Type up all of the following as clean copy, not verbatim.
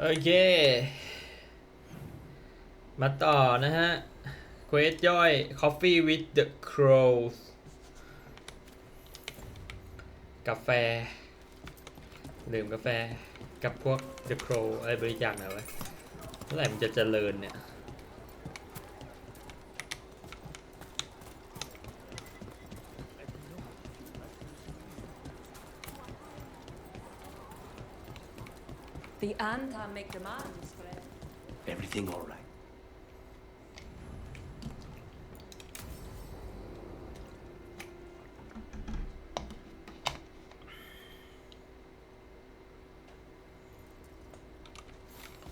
โอเคมาต่อนะฮะเควสย่อย Coffee with the CROWS กาแฟดื่มกาแฟกับพวก The Crow อะไรบริจาคหน่อยวะเมื่อไหร่มันจะเจริญเนี่ย The Anta make demands, friend. Everything all right?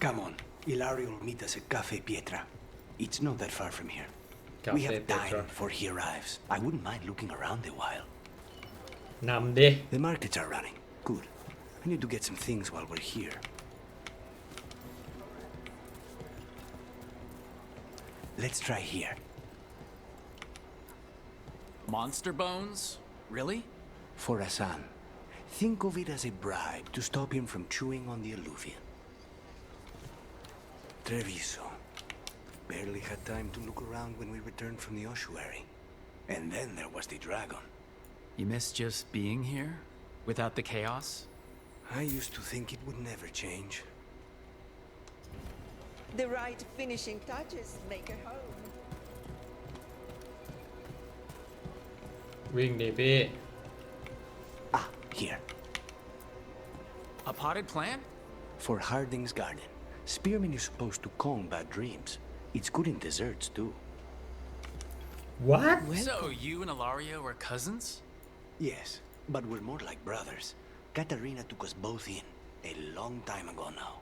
Come on, Ilario will meet us at Cafe Pietra. It's not that far from here. We Cafe have Pietra. time before he arrives. I wouldn't mind looking around a while. นำดิ The markets are running. Good. I need to get some things while we're here. Let's try here. Monster bones? Really? For Hassan. Think of it as a bribe to stop him from chewing on the alluvian. Treviso. Barely had time to look around when we returned from the ossuary. And then there was the dragon. You miss just being here? Without the chaos? I used to think it would never change. The right finishing touches make a home. วิ่งดิพี่ Ah, here. A potted plant? For Harding's garden. Spearmint is supposed to calm bad dreams. It's good in desserts, too. What So you and Ilario are cousins? Yes, but we're more like brothers. Katarina took us both in, a long time ago now.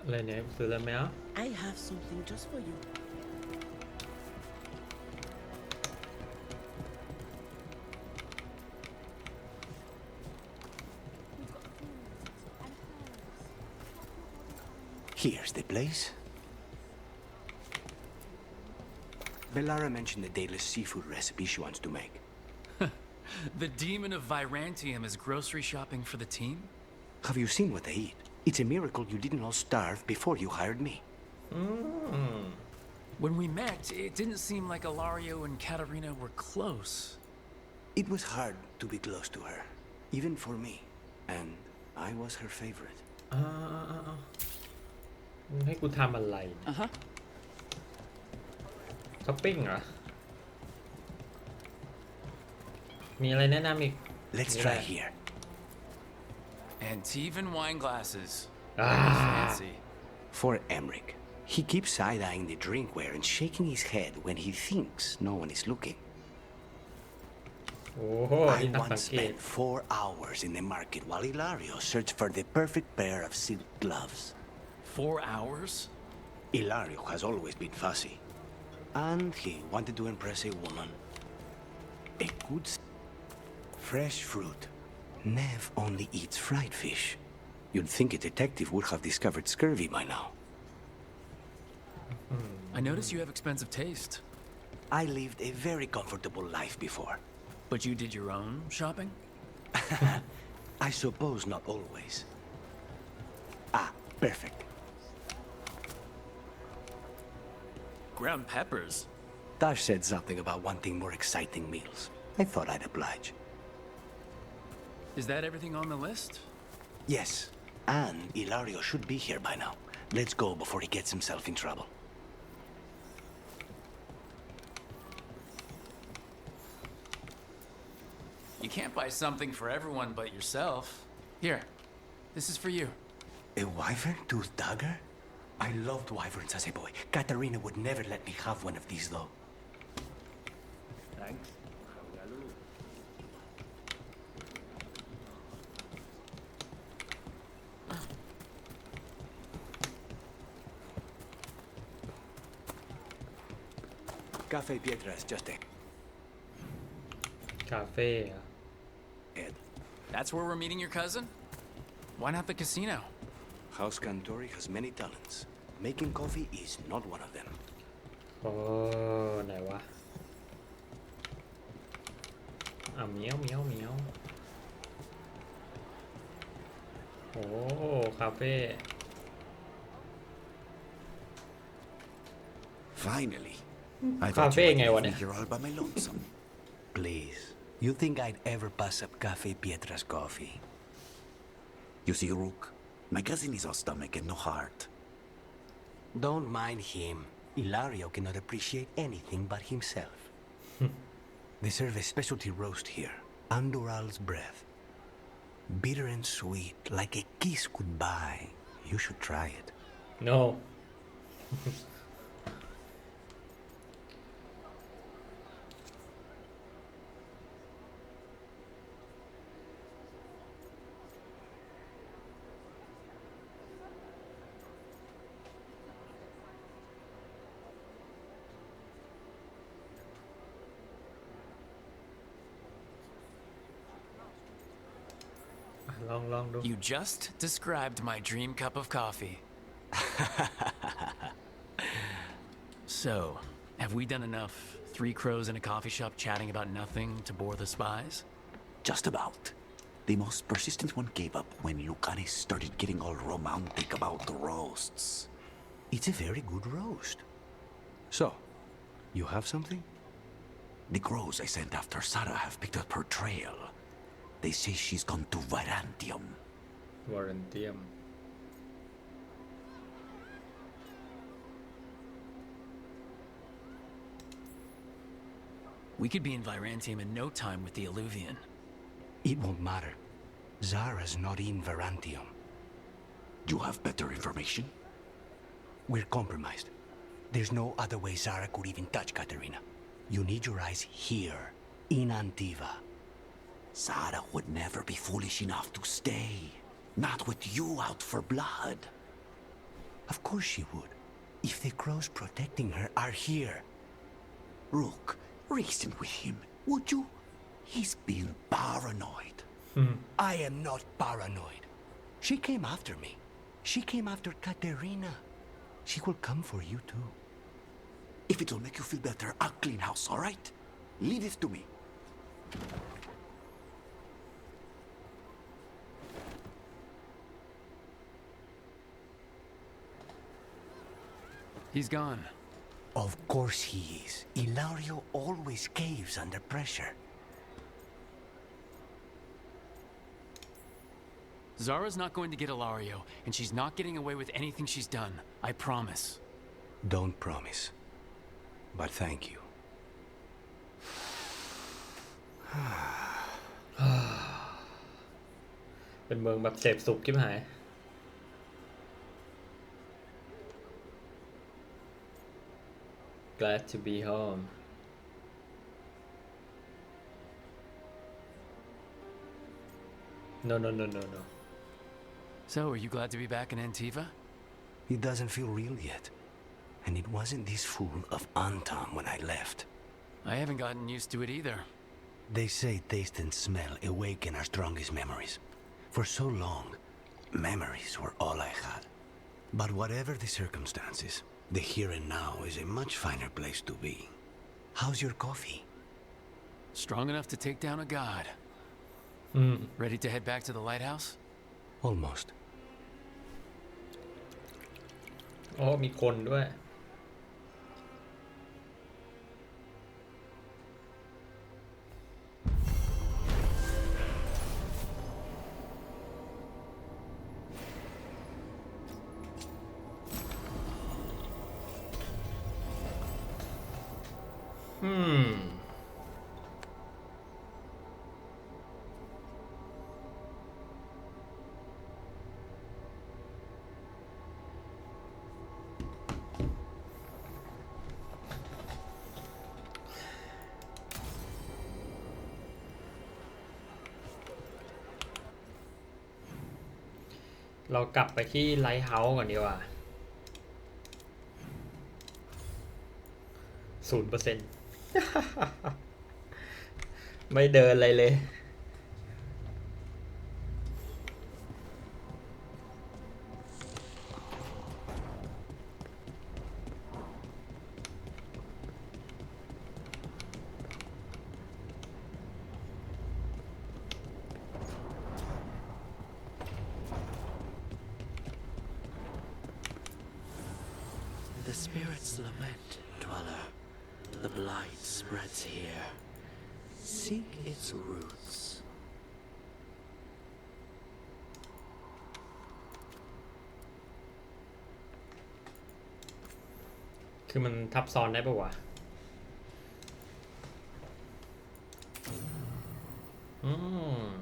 อะไรเนี่ยซื้อแล้วไหมอ่ะ I have something just for you. Here's the place. Bellara mentioned the dayless seafood recipe she wants to make. The demon of Virantium is grocery shopping for the team? Have you seen what they eat? It's a miracle you didn't all starve before you hired me. When we met, it didn't seem like Ilario and Katarina were close. It was hard to be close to her, even for me. And I was her favorite. มึงให้กูทำอะไร Uh-huh. ช้อปปิ้งเหรอ มีอะไรแนะนำอีก Let's มีอะไร try here. Antivan wine glasses. Ah. Fancy. For Emmerich. He keeps side-eyeing the drinkware and shaking his head when he thinks no one is looking. โอ้โห I นี่นักสัง once เกต spent 4 hours in the market while Ilario searched for the perfect pair of silk gloves. 4 hours? Ilario has always been fussy. And he wanted to impress a woman. A good... fresh fruit. Nev only eats fried fish. You'd think a detective would have discovered scurvy by now. I notice you have expensive taste. I lived a very comfortable life before. But you did your own shopping? I suppose not always. Ah, perfect. Ground peppers? Tash said something about wanting more exciting meals. I thought I'd oblige. Is that everything on the list? Yes, and Ilario should be here by now. Let's go before he gets himself in trouble. You can't buy something for everyone but yourself. Here, this is for you. A wyvern-toothed dagger? I loved wyverns as a boy. Katarina would never let me have one of these, though. Thanks. Cafe Pietra is just a... คาเฟ่เหรอ Ed. That's where we're meeting your cousin? Why not the casino? House Cantori has many talents. making coffee is not one of them. โอ้ไหนวะเมียวเมียวเมียวโอ้คาเฟ่ Finally. I Cafe thought you ngay would wa leave me ne? here all by my lonesome. Please, you think I'd ever pass up Cafe Pietra's coffee? You see, Rook, my cousin is all stomach and no heart. Don't mind him. Ilario cannot appreciate anything but himself. They serve a specialty roast here, Andoral's breath. Bitter and sweet, like a kiss goodbye. You should try it. no ลองดู You just described my dream cup of coffee. So, have we done enough 3 crows in a coffee shop chatting about nothing to bore the spies? Just about. The most persistent one gave up when Lucani started getting all romantic about the roasts. It's a very good roast. So, you have something? The crows I sent after Sarah have picked up her trail. They say she's gone to Varantium. วอร์เรนเตียม We could be in Virantium in no time with the Alluvian. It won't matter. Zara's not in Varantium. You have better information? We're compromised. There's no other way Zara could even touch Katerina. You need your eyes here, in Antiva. Sarah would never be foolish enough to stay. Not with you out for blood. Of course she would. If the crows protecting her are here. Rook, reason with him, would you? He's being paranoid. I am not paranoid. She came after me. She came after Katerina. She will come for you too. If it'll make you feel better, I'll clean house, all right? Leave this to me. He's gone. Of course he is. Ilario always caves under pressure. Zara's not going to get Ilario, and she's not getting away with anything she's done. I promise. Don't promise. But thank you. เป็นเมืองแบบเสพสุขชิบหาย Glad to be home no So, are you glad to be back in Antiva? It doesn't feel real yet. And it wasn't this full of Anton when I left. I haven't gotten used to it either. They say taste and smell awaken our strongest memories. For so long, memories were all I had. But whatever the circumstances, the here and now is a much finer place to be. How's your coffee? Strong enough to take down a god. Ready to head back to the lighthouse? Almost. อ๋อมีคนด้วย เรากลับไปที่ไลท์เฮาส์ก่อนดีกว่า 0% ไม่เดินอะไรเลย I The spirits lament, dweller. The blight spreads here. Seek its roots. คือมันทับซ้อนได้ปะวะอืม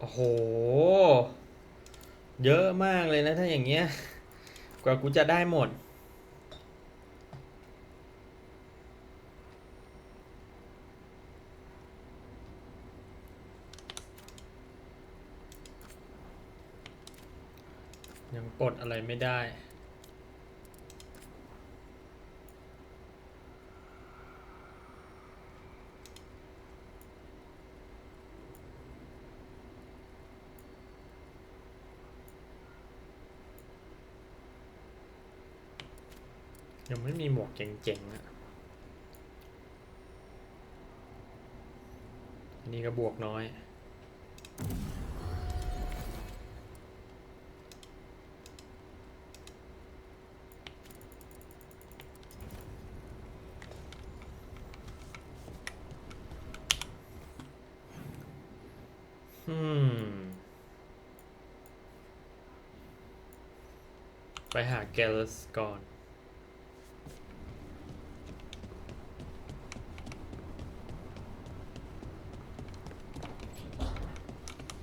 โอ้โหเยอะมากเลยนะถ้าอย่างเงี้ยกว่ากูจะได้หมดยังปลดอะไรไม่ได้ยังไม่มีหมวกเจ๋งๆอ่ะอันนี้ก็บวกน้อยไปหาแกลสก่อน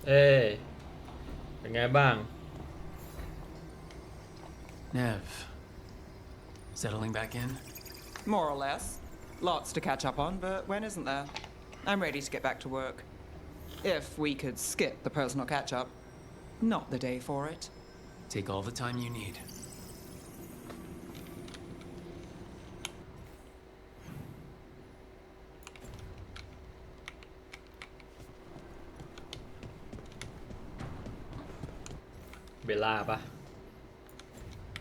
เอ้ยเป็นไงบ้าง Nev, settling back in? More or less. Lots to catch up on, but when isn't there? I'm ready to get back to work. If we could skip the personal catch-up. Not the day for it. Take all the time you need.เบลล่าปะ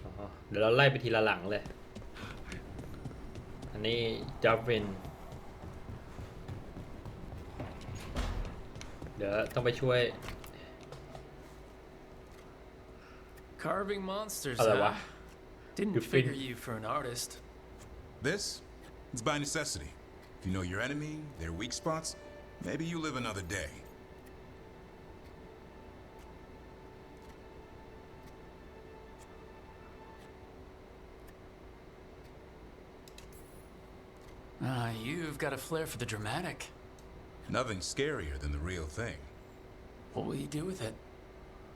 อ๋อเดี๋ยวเราไล่ไปทีละหลังเลย อันนี้จับวิน เดี๋ยวต้องไปช่วย Carving monsters, Hello, huh? Didn't you figure fin- you for an artist. This? It's by necessity. If you know your enemy, their weak spots, maybe you live another day. You've got a flair for the dramatic. Nothing scarier than the real thing. What will you do with it?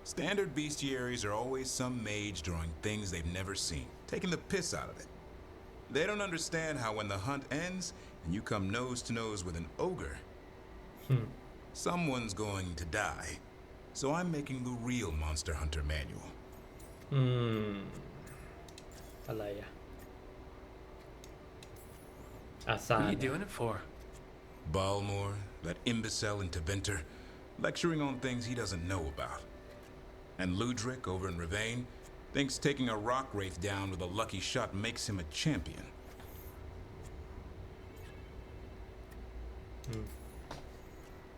Standard bestiaries are always some mage drawing things they've never seen, taking the piss out of it. They don't understand how when the hunt ends and you come nose to nose with an ogre, someone's going to die. So I'm making the real Monster Hunter manual. อะไรอะอาซา What are you doing it for? Balmore, that imbecile interventor, lecturing on things he doesn't know about. And Ludric over in Ravane thinks taking a rock wraith down with a lucky shot makes him a champion.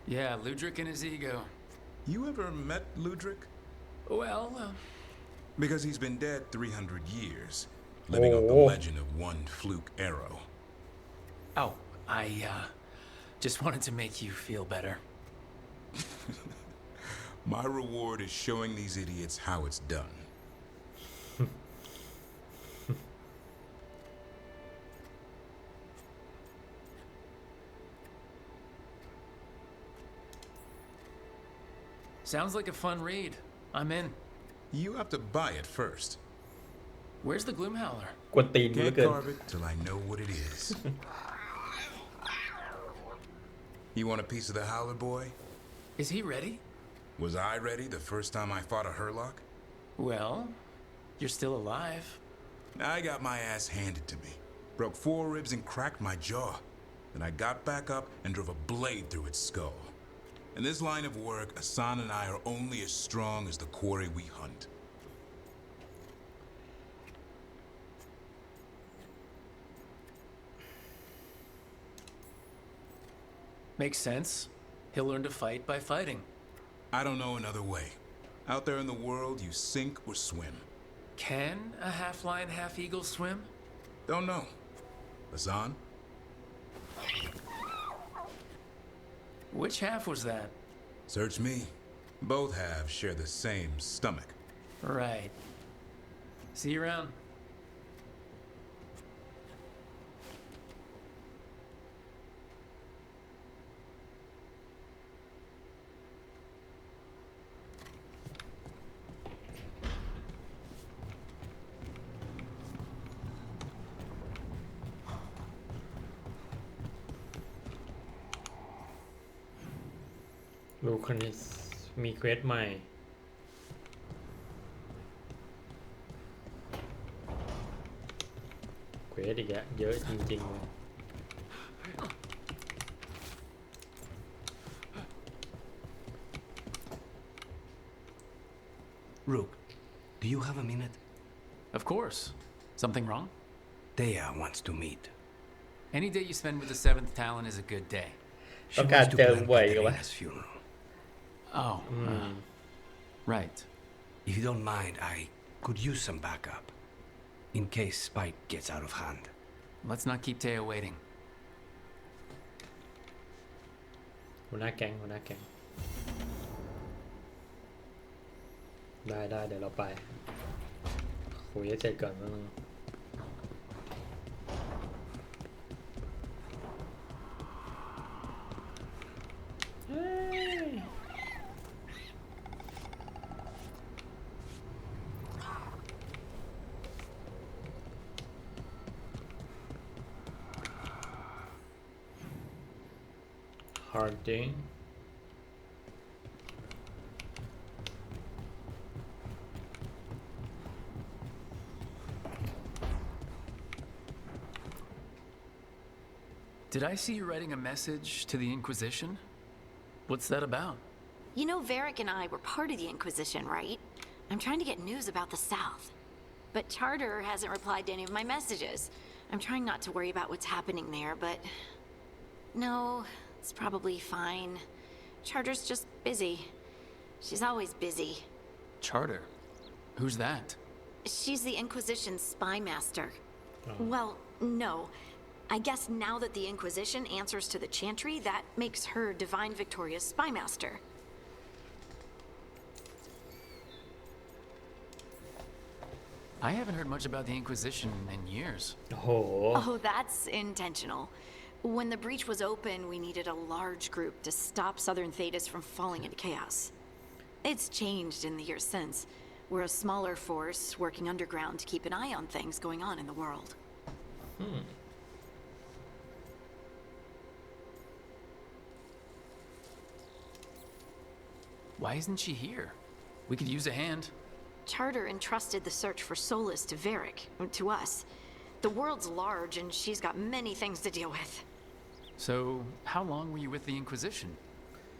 Yeah, Ludric and his ego. You ever met Ludric? Well, Because he's been dead 300 years, living off the legend of one fluke arrow. oh, I just wanted to make you feel better. My reward is showing these idiots how it's done. Sounds like a fun read. I'm in. you have to buy it first. Where's the gloom howler? กวนตีนกูเหลือ Can't เกิน carve it till I know what it is. You want a piece of the howler, boy? Is he ready? Was I ready the first time I fought a Hurlock? Well, you're still alive. I got my ass handed to me. Broke 4 ribs and cracked my jaw. Then I got back up and drove a blade through its skull. In this line of work, Asan and I are only as strong as the quarry we hunt. Makes sense. He'll learn to fight by fighting. I don't know another way. Out there in the world, you sink or swim. Can a half-lion, half-eagle swim? Don't know. Asan? Which half was that? Search me. Both halves share the same stomach. Right. See you around.ลูคันิสมีเควสใหม่เควสอีกแล้วเยอะจริงๆเลย Rook, do you have a minute? Of course. Something wrong? Thea wants to meet. Any day you spend with the 7th Talon is a good day. She ต้องการ wants to เจอ plan บ่อยกันวะ Katerina's funeral. Oh, right. If you don't mind, I could use some backup. In case Spike gets out of hand. Let's not keep Teo waiting. หัวหน้าแก๊งได้เดี๋ยวเราไปคุยให้เสร็จก่อนนิดนึง Harding. Did I see you writing a message to the Inquisition? What's that about? You know, Varric and I were part of the Inquisition, right? I'm trying to get news about the South. But Charter hasn't replied to any of my messages. I'm trying not to worry about what's happening there, but... No, it's probably fine. Charter's just busy. She's always busy. Charter? Who's that? She's the Inquisition's spy master. Well, no. I guess now that the Inquisition answers to the Chantry, that makes her Divine Victoria's spy master. I haven't heard much about the Inquisition in years. Oh, that's intentional. When the breach was open, we needed a large group to stop Southern Thetis from falling into chaos. It's changed in the years since. We're a smaller force working underground to keep an eye on things going on in the world. Why isn't she here? We could use a hand. Charter entrusted the search for Solus to Varric, to us. The world's large and she's got many things to deal with. So, how long were you with the Inquisition?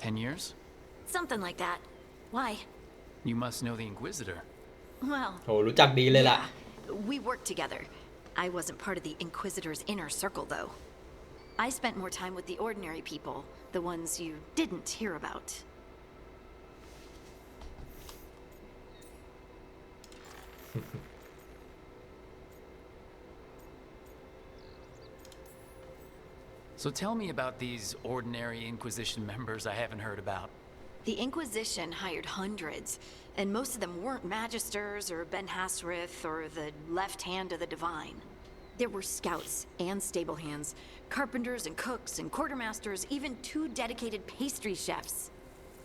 10 years? Something like that. Why? You must know the Inquisitor. Well... โหรู้จักดีเลยล่ะ We worked together. I wasn't part of the Inquisitor's inner circle, though. I spent more time with the ordinary people, the ones you didn't hear about. So tell me about these ordinary Inquisition members I haven't heard about. The Inquisition hired hundreds, and most of them weren't Magisters or Ben Hasrith or the left hand of the Divine. There were scouts and stable hands, carpenters and cooks and quartermasters, even 2 dedicated pastry chefs.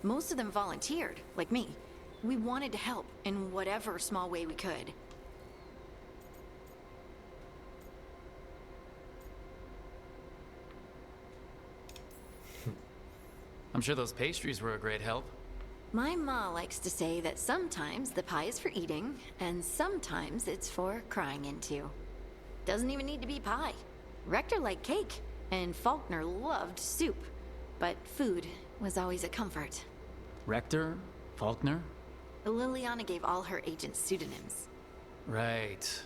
Most of them volunteered, like me. We wanted to help in whatever small way we could. I'm sure those pastries were a great help. My ma likes to say that sometimes the pie is for eating, and sometimes it's for crying into. Doesn't even need to be pie. Rector liked cake, and Faulkner loved soup. But food was always a comfort. Rector? Faulkner? Liliana gave all her agents pseudonyms. Right.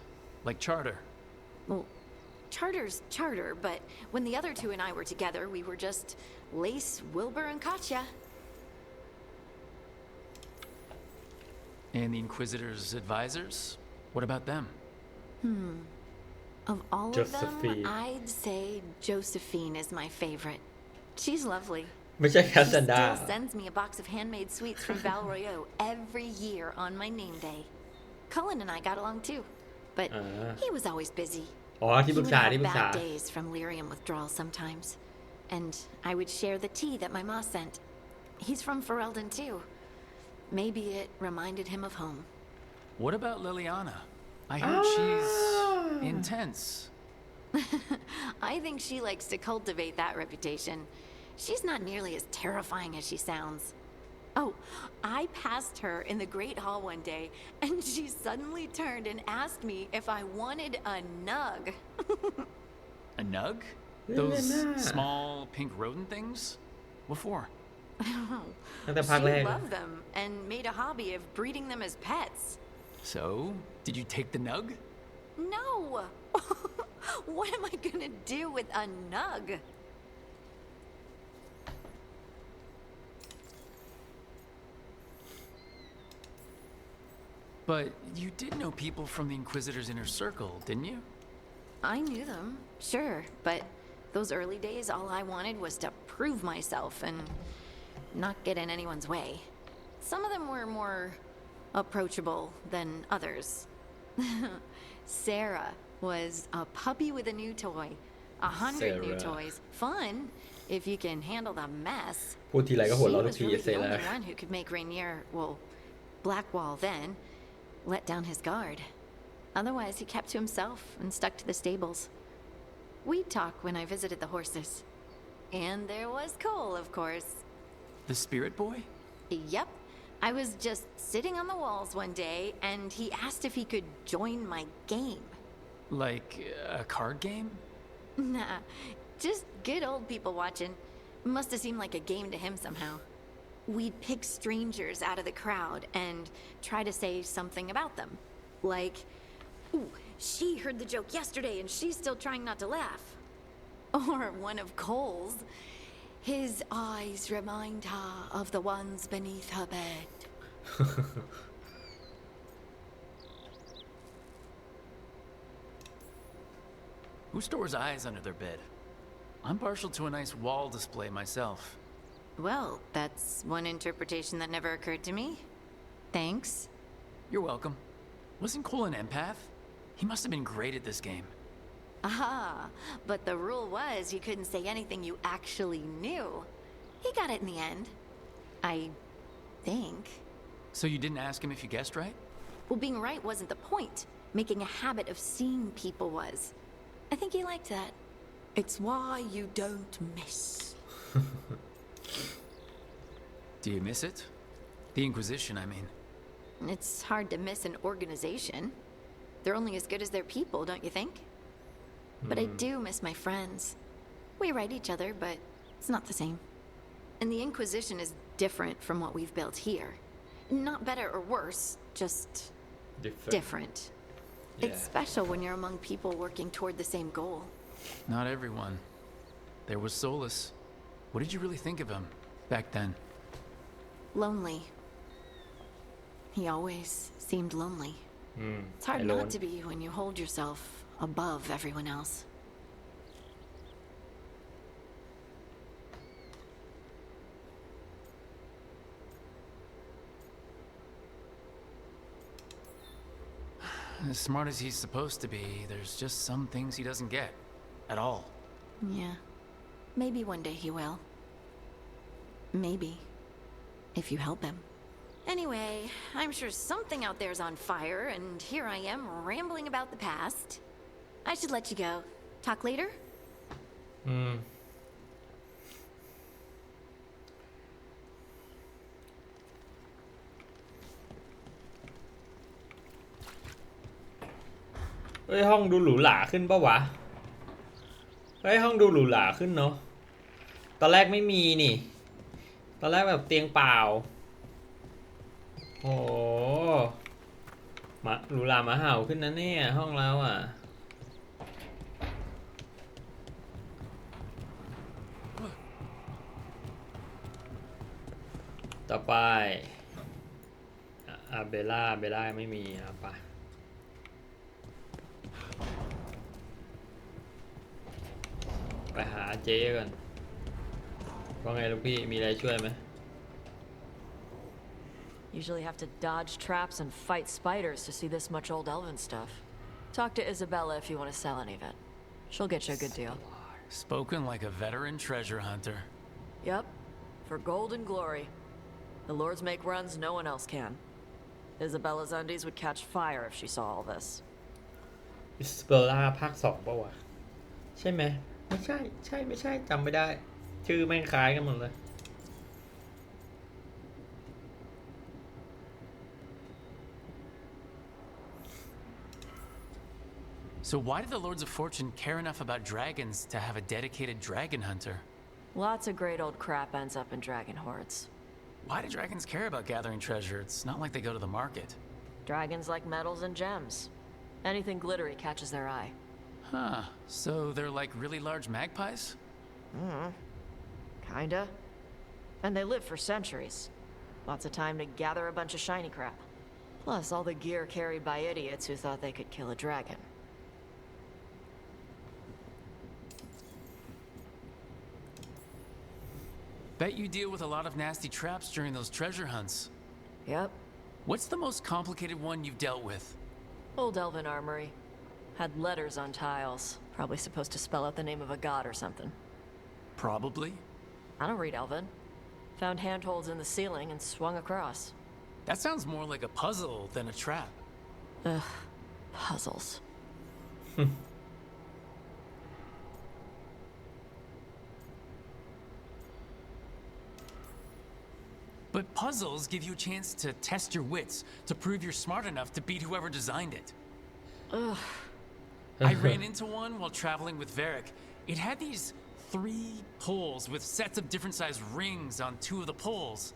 Like Charter. Well, Charter's Charter, but when the other two and I were together, we were just Lace, Wilbur, and Katya. And the Inquisitor's advisors? What about them? Of all Josephine. of them, I'd say Josephine is my favorite. She's lovely. ไม่ใช่แคส She ซันดรา still sends me a box of handmade sweets from Val Royeau every year on my name day. Cullen and I got along too, but he was always busy. อ๋อที่ He ปรึก would ษา have ที่ปรึกษา bad days from lyrium withdrawal sometimes, and I would share the tea that my ma sent. He's from Ferelden too. Maybe it reminded him of home. What about Liliana? I heard she's intense. I think she likes to cultivate that reputation. She's not nearly as terrifying as she sounds. Oh, I passed her in the Great Hall one day, and she suddenly turned and asked me if I wanted a nug. A nug? Those small pink rodent things? What for? ตั้งแต่ภาคแร She ก loved them and made a hobby of breeding them as pets. So, did you take the nug? No! What am I gonna do with a nug? But you did know people from the Inquisitor's inner circle, didn't you? I knew them, sure, but those early days, all I wanted was to prove myself and not get in anyone's way. Some of them were more approachable than others. Sarah was a puppy with a new toy. 100 new Sarah. toys. Fun, if you can handle the mess. พูดทีไรก็หัว She เราะทุก was ที really เซ the ล่า only one who could make Rainier, well, Blackwall then, let down his guard. Otherwise, he kept to himself and stuck to the stables. We'd talk when I visited the horses. And there was Cole, of course. The spirit boy? Yep. I was just sitting on the walls one day, and he asked if he could join my game. Like a card game? Nah, just good old people watching. Must have seemed like a game to him somehow. We'd pick strangers out of the crowd and try to say something about them. Like, ooh, she heard the joke yesterday and she's still trying not to laugh. Or one of Cole's. His eyes remind her of the ones beneath her bed. Who stores eyes under their bed? I'm partial to a nice wall display myself. Well, that's one interpretation that never occurred to me. Thanks. You're welcome. Wasn't Cole an empath? He must have been great at this game. Ah, but the rule was you couldn't say anything you actually knew. He got it in the end. I think. So you didn't ask him if you guessed right? Well, being right wasn't the point. Making a habit of seeing people was. I think he liked that. It's why you don't miss. Do you miss it? The Inquisition, I mean. It's hard to miss an organization. They're only as good as their people, don't you think? But I do miss my friends. We write each other, but it's not the same. And the Inquisition is different from what we've built here. Not better or worse, just different. It's special when you're among people working toward the same goal. Not everyone. There was Solus. What did you really think of him back then? Lonely. He always seemed lonely. It's hard alone. not to be when you hold yourself above everyone else. As smart as he's supposed to be, there's just some things he doesn't get. At all. Yeah. Maybe one day he will. Maybe. If you help him. Anyway, I'm sure something out there's on fire, and here I am rambling about the past. I should let you go. Talk later? เฮ้ยห้องดูหรูหราขึ้นปะวะเฮ้ยห้องดูหรูหราขึ้นเนาะตอนแรกไม่มีนี่ตอนแรกแบบเตียงเปล่าโอ้มาหรูหรามาเห่าขึ้นนะเนี่ยห้องเราอ่ะต่อไปเบลล่าไม่มีอ่ะปะไปหาเจ๊ก่อนว่าไงลูกพี่มีอะไรช่วยไหม Usually have to dodge traps and fight spiders to see this much old elven stuff. Talk to Isabella if you want to sell any of it. She'll get you a good deal. Spoken like a veteran treasure hunter. Yep, for gold and glory. The lords make runs no one else can. Isabella's undies would catch fire if she saw all this. Isabella ภาค 2 ป่ะวะใช่ไหมไม่ใช่จำไม่ได้ชื่อแม่งคล้ายกันหมดเลย So why did the Lords of Fortune care enough about dragons to have a dedicated dragon hunter? Lots of great old crap ends up in dragon hordes. Why do dragons care about gathering treasure? It's not like they go to the market. Dragons like metals and gems. Anything glittery catches their eye. Huh. So they're like really large magpies? Kinda. And they live for centuries. Lots of time to gather a bunch of shiny crap. Plus all the gear carried by idiots who thought they could kill a dragon. Bet you deal with a lot of nasty traps during those treasure hunts. Yep. What's the most complicated one you've dealt with? Old elven armory. Had letters on tiles. Probably supposed to spell out the name of a god or something. Probably. I don't read elven. Found handholds in the ceiling and swung across. That sounds more like a puzzle than a trap. Ugh. Puzzles. But puzzles give you a chance to test your wits, to prove you're smart enough to beat whoever designed it. Ugh. I ran into one while traveling with Varric. It had these 3 poles with sets of different sized rings on 2 of the poles.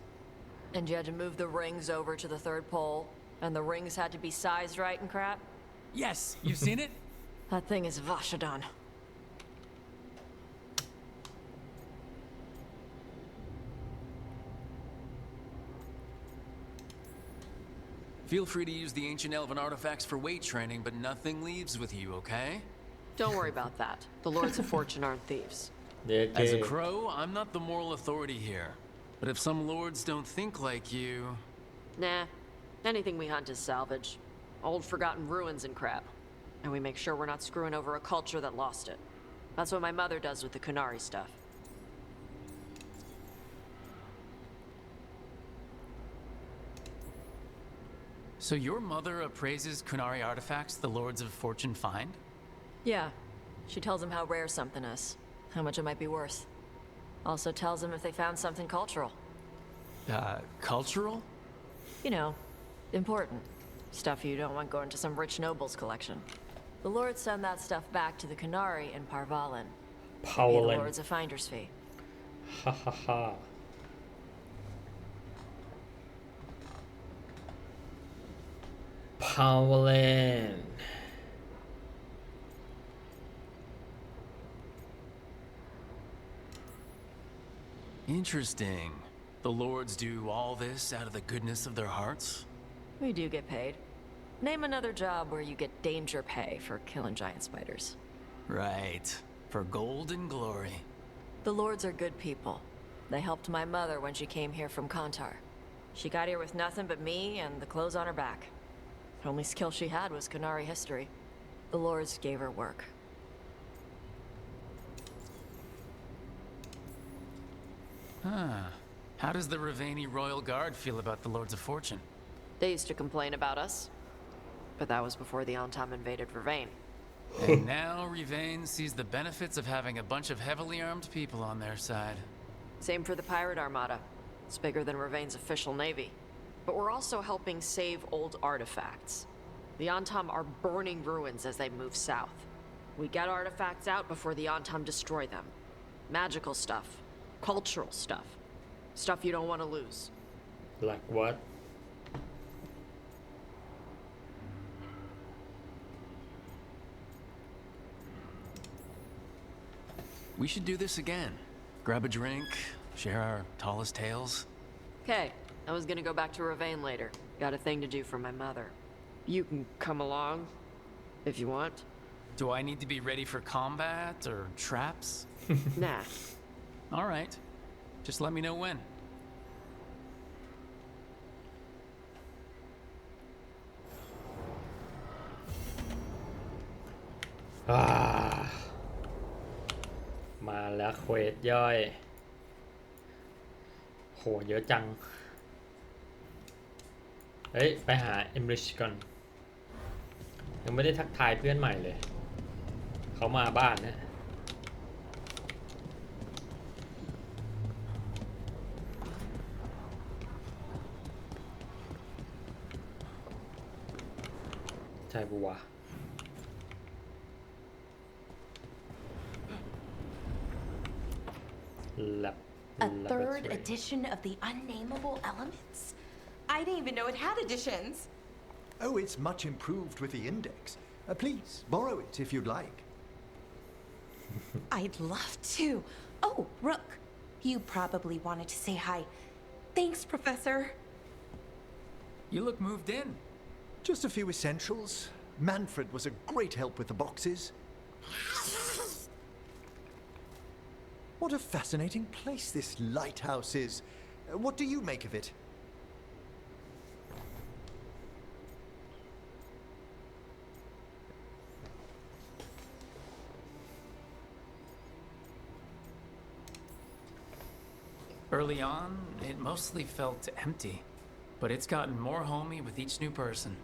And you had to move the rings over to the 3rd pole, and the rings had to be sized right and crap? Yes, you've seen it? That thing is Vashadon. Feel free to use the ancient elven artifacts for weight training, but nothing leaves with you, okay? Don't worry about that. The Lords of Fortune aren't thieves. As a crow, I'm not the moral authority here. But if some lords don't think like you... Nah. Anything we hunt is salvage. Old forgotten ruins and crap. And we make sure we're not screwing over a culture that lost it. That's what my mother does with the Kunari stuff. So your mother appraises Kunari artifacts the Lords of Fortune find? Yeah. She tells them how rare something is. How much it might be worth. Also tells them if they found something cultural. Cultural? You know, important. Stuff you don't want going to some rich noble's collection. The Lords send that stuff back to the Kunari in Parvalin. Pay the Lords a finder's fee. Ha ha ha. Parvalin. Interesting. The lords do all this out of the goodness of their hearts? We do get paid. Name another job where you get danger pay for killing giant spiders. Right. For gold and glory. The Lords are good people. They helped my mother when she came here from Kantar. She got here with nothing but me and the clothes on her back. The only skill she had was Kunari history. The Lords gave her work. Huh. How does the Ravani Royal Guard feel about the Lords of Fortune? They used to complain about us, but that was before the Antam invaded Vervain. And now Ravane sees the benefits of having a bunch of heavily armed people on their side. Same for the Pirate Armada. It's bigger than Ravain's official navy. But we're also helping save old artifacts. The Antam are burning ruins as they move south. We get artifacts out before the Antam destroy them. Magical stuff. Cultural stuff. Stuff you don't want to lose. Like what? We should do this again. Grab a drink, share our tallest tales. Okay, I was gonna go back to Ravain later. Got a thing to do for my mother. You can come along, if you want. Do I need to be ready for combat or traps? Nah. All right. Just let me know when.มาแล้วเควสย่อยโหเยอะจังเฮ้ยไปหาเอมริชก่อนยังไม่ได้ทักทายเพื่อนใหม่เลยเขามาบ้านเนี่ยใช่ปะวะA third edition of the unnameable elements? I didn't even know it had editions. Oh, it's much improved with the index. Please, borrow it if you'd like. I'd love to. Oh, Rook, you probably wanted to say hi. Thanks, Professor. You look moved in. Just a few essentials. Manfred was a great help with the boxes. What a fascinating place this lighthouse is. What do you make of it? Early on, it mostly felt empty, but it's gotten more homey with each new person.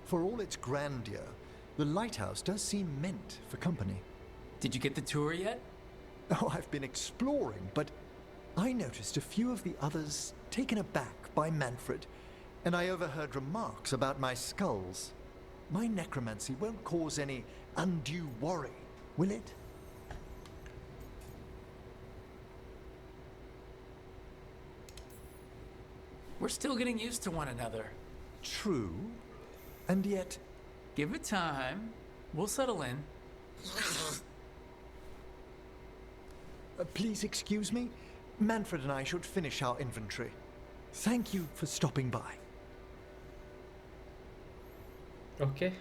For all its grandeur, the lighthouse does seem meant for company. Did you get the tour yet? Oh, I've been exploring, but I noticed a few of the others taken aback by Manfred, and I overheard remarks about my skulls. My necromancy won't cause any undue worry, will it? We're still getting used to one another. True, and yet... Give it time. We'll settle in. Please excuse me. Manfred and I should finish our inventory. Thank you for stopping by. Okay.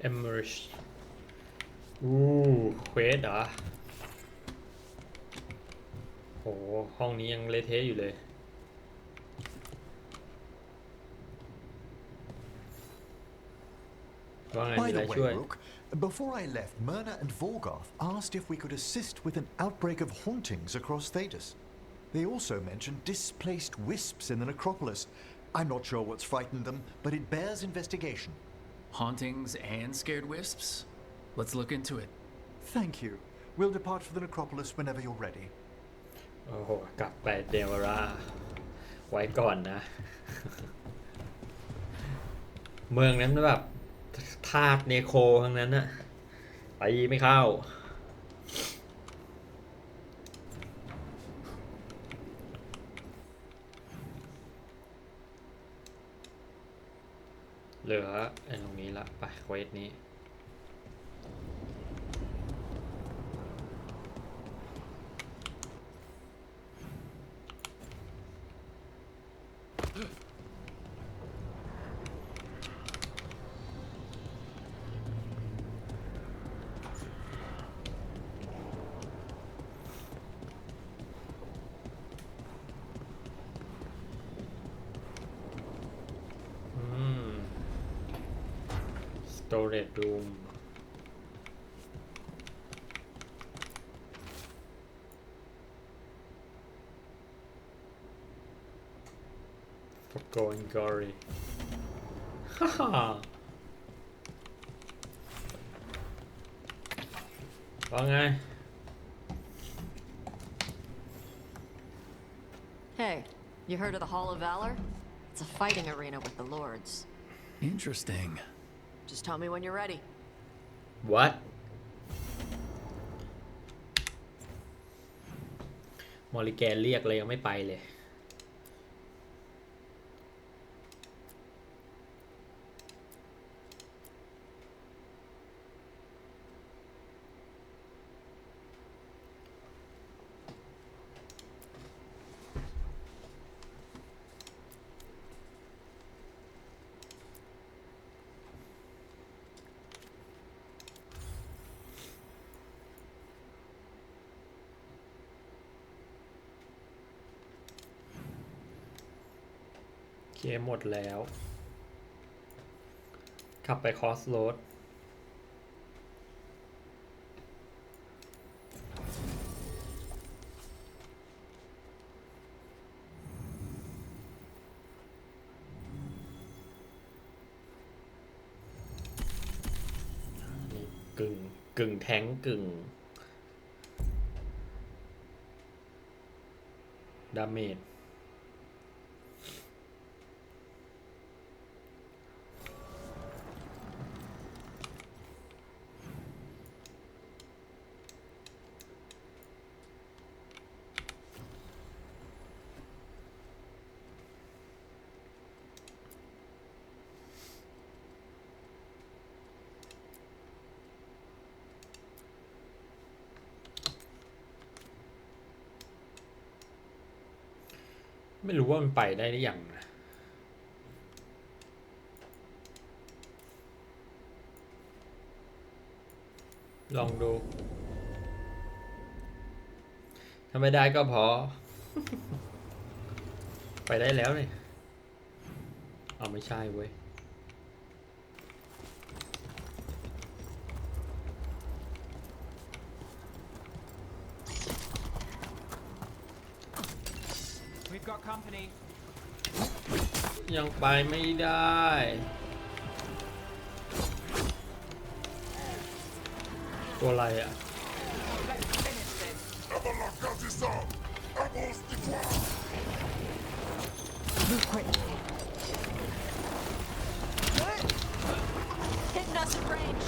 Emmerich. เควสเหรอโหห้องนี้ยังเละเทะอยู่เลย By the way, Rook, before I left, Myrna and Veilguard asked if we could assist with an outbreak of hauntings across Thedas. They also mentioned displaced wisps in the necropolis. I'm not sure what's frightened them, but it bears investigation. Hauntings and scared wisps? Let's look into it. Thank you. We'll depart for the necropolis whenever you're ready. โอ้โหกลับไปเดวราไว้ก่อนนะ เมืองนั้นแบบธาตุเนโครทั้งนั้นน่ะไปไม่เข้าเหลือไอ้ตรงนี้ละไปเควสนี้storage room going gory ฮ่าฮ่าว่าไง Hey, you heard of the Hall of Valor? It's a fighting arena with the lords. Interesting. Just tell me when you're ready. What มอริแกนเรียกเลยยังไม่ไปเลยเคหมดแล้วขับไปคอสโรดกึ่งแทงกึ่งดาเมจไม่รู้ว่ามันไปได้หรือยังนะลองดูถ้าไม่ได้ก็พอ ไปได้แล้วเนี่ยเอาไม่ใช่เว้ยยังไปไม่ได้ตัวอะไรอ่ะHitting us at range.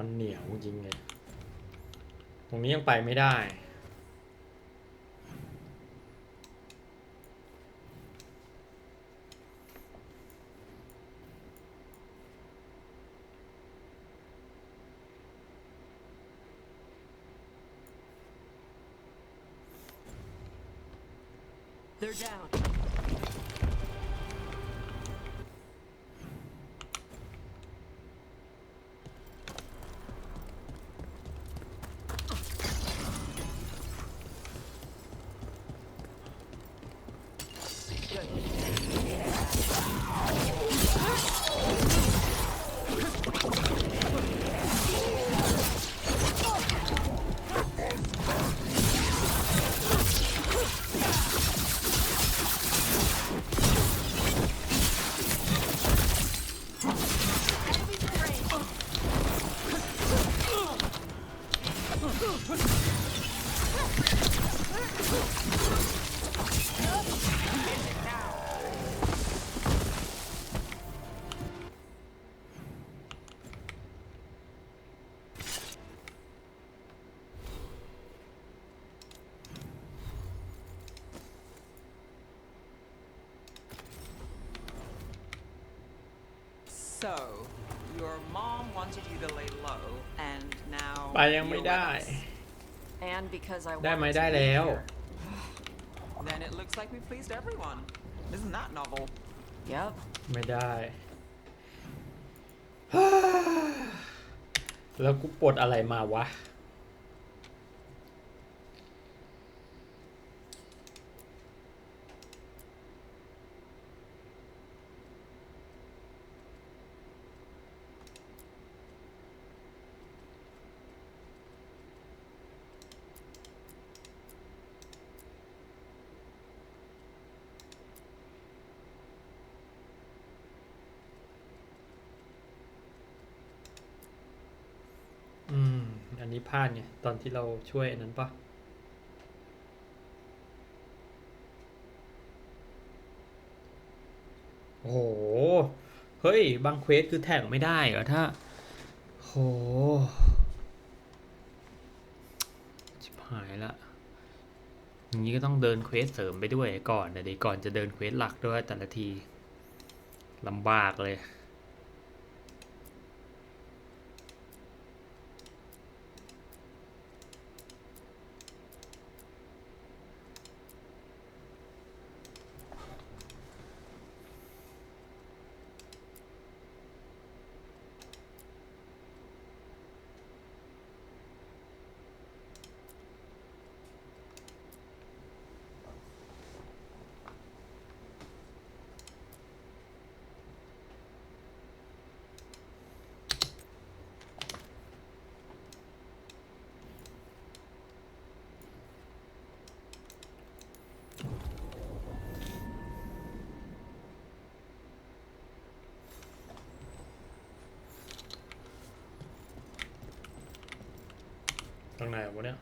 มันเหนียวจริงเลยตรงนี้ยังไปไม่ได้They're down. So, your mom wanted you to lay low, and now ไปยังไม่ you're ได้ with us. And because I ได้ไหม wanted ได้ to be แล้ว here. Then it looks like we pleased everyone. Isn't that novel? Yep. ไม่ได้ แล้วกูปลดอะไรมาวะ อันนี้พลาดไงตอนที่เราช่วยอันนั้นปะโอ้โห เฮ้ย บางเควสคือแท็กไม่ได้เหรอถ้าโหชิบหายละอย่างนี้ก็ต้องเดินเควสเสริมไปด้วยก่อนเดี๋ยวก่อนจะเดินเควสหลักด้วยแต่ละทีลำบากเลย ตรงไหนวะเนี่ย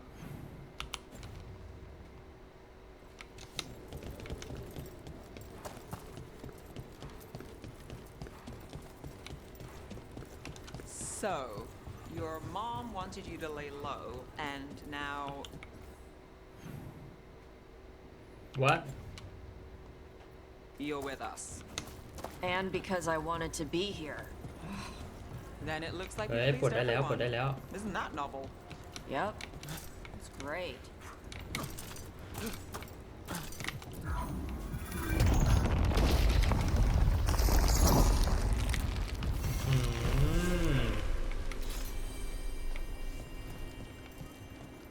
So, your mom wanted you to lay low, and now What you're with us. And because I wanted to be here. Then it looks like เฮ้ย we ปลด pleased ได้แล้วปลด everyone. ได้แล้ว Isn't that novel? Yep. It's great.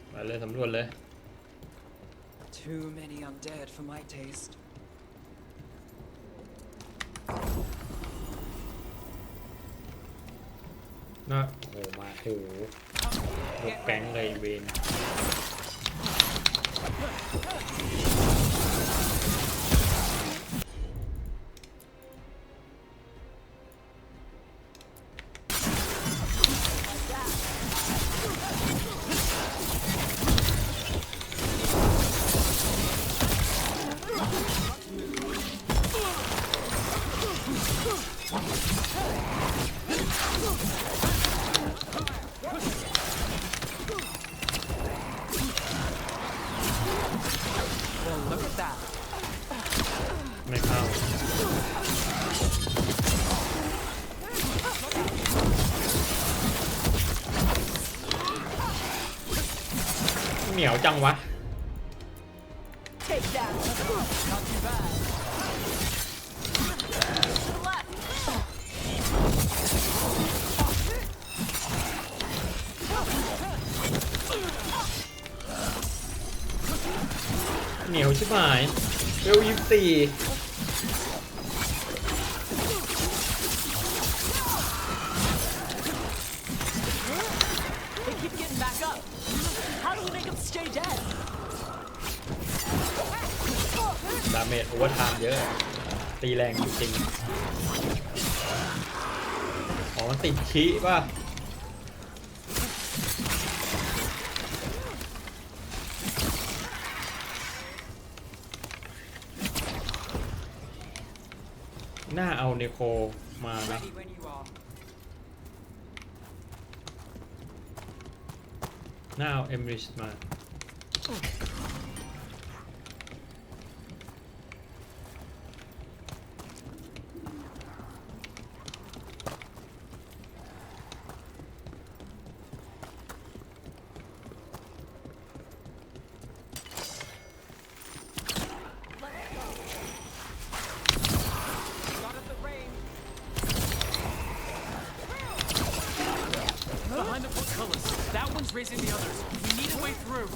ไปเลยสำรวจเลย Too many undead for my taste. นะโอ้โหมาโหบุกแก๊งเลยเวน Well, look at that. ไม่เข้า เหนียวจังวะ Take that. Not too bad. เหนียวชิบหายเวล24 They keep getting back up. How do we make them stay dead? ดาเมจโอเวอร์ไทม์เยอะ ตีแรงจริงๆอ๋อมันติดขี้ป่ะ น่าเอาเนโคมานะ Ready when you are. น่าเอาเอมริชมา raising the others. We need a way through.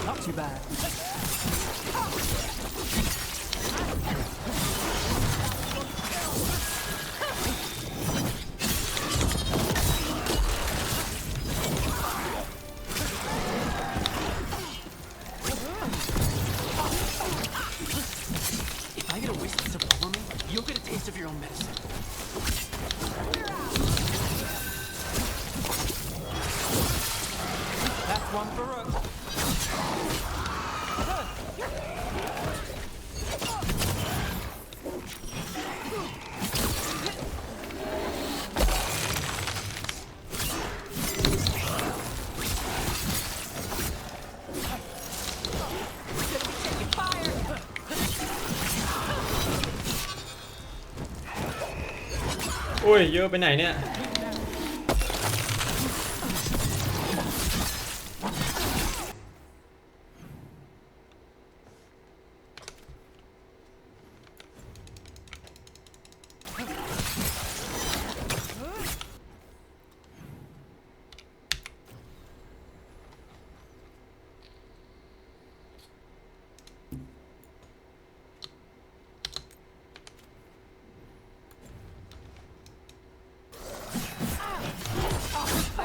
Not too bad. If I get a wisp to follow me, you'll get a taste of your own medicine. That's one for Rook. Fire! โอ้ยเยอะไปไหนเนี่ย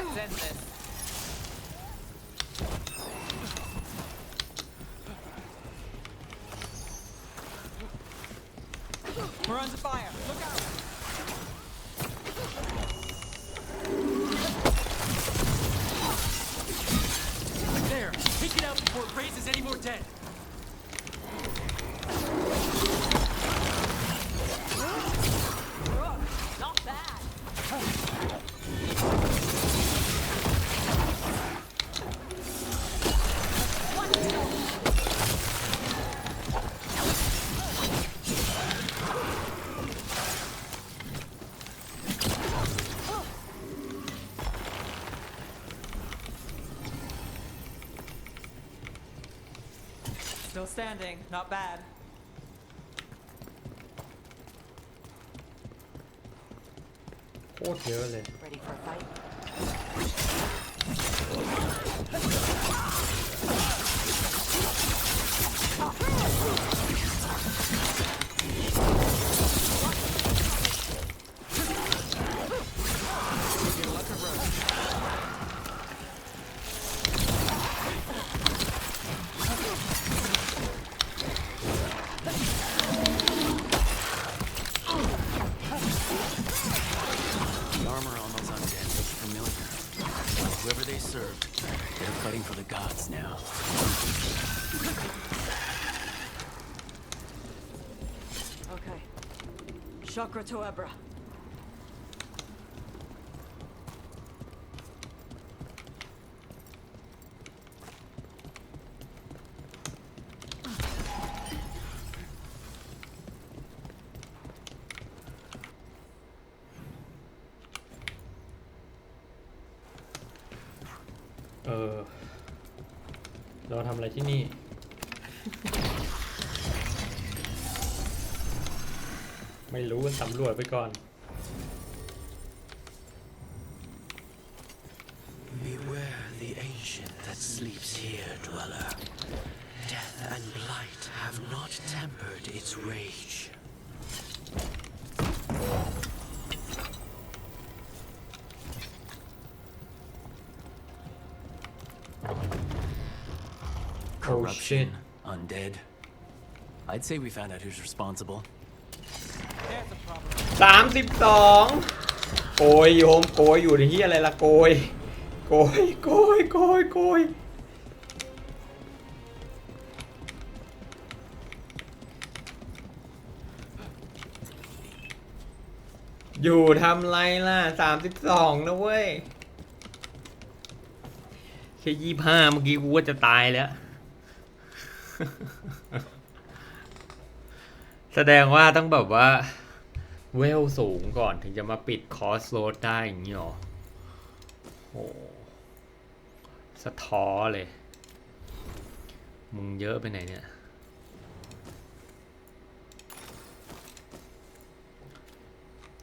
Let's end this. We're under fire. Look out! There, take it out before it raises any more dead. Not bad. Still standing. Not bad. โคตรเยอะเลย Ready for a fight? The armor on those undead looks familiar. Whoever they served, they're fighting for the gods now. Okay. Chakra to Ebra.เออเราทำอะไรที่นี่ ไม่รู้สำรวจไปก่อน Beware the ancient that sleeps here, dweller. Death and blight have not tempered its rage. Corruption, undead. I'd say we found out who's responsible. 32โกยโยมโกยอยู่ในที่อะไรล่ะโกยโกยโกยโกยโกยอยู่ทำไรล่ะ32นะเว้ยแค่25เมื่อกี้กูว่าจะตายแล้ว แสดงว่าต้องแบบว่า เวลสูงก่อนถึงจะมาปิดคอสโรดได้อย่างนี้หรอโหสะท้อเลย มึงเยอะไปไหนเนี่ย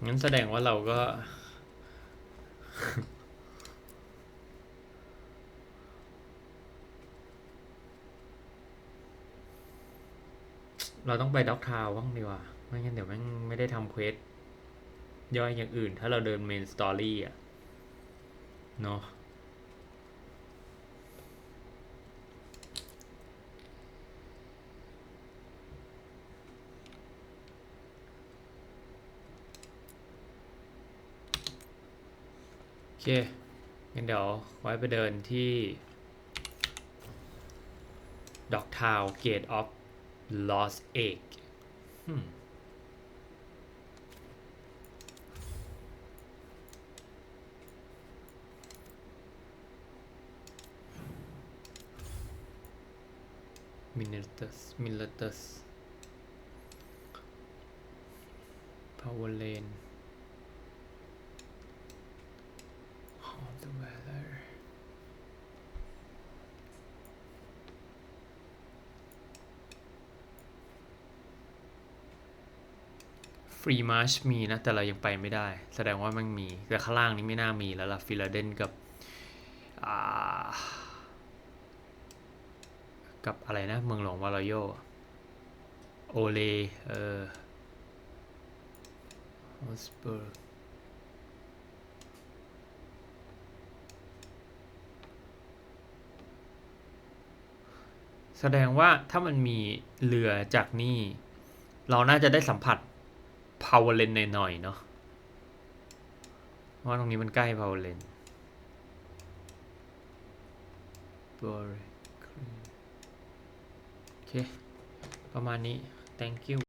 งั้นแสดงว่าเราก็ เราต้องไปด็อกทาวน์บ้างดีกว่าไม่งั้นเดี๋ยวแม่งไม่ได้ทำเควสย่อยอย่างอื่นถ้าเราเดินเมนสตอรี่อ่ะเนาะโอเคงั้นเดี๋ยวไว้ไปเดินที่ด็อกทาวน์เกตออฟลอสเอกมิลตัสพาวเวอร์เลนฮอลเดเวลเลอร์ฟรีมาร์ชมีนะแต่เรายังไปไม่ได้แสดงว่ามันมีแต่ข้างล่างนี้ไม่น่ามีแล้วล่ะฟิลาเดนกับอะไรนะเมืองหลวงวาลโยโอเลฮอสเบิร์กแสดงว่าถ้ามันมีเรือจากนี่เราน่าจะได้สัมผัสพาวเวอร์เลนหน่อยๆเนาะเพราะว่าตรงนี้มันใกล้พาวเวอร์เลนโอเคประมาณนี้ thank you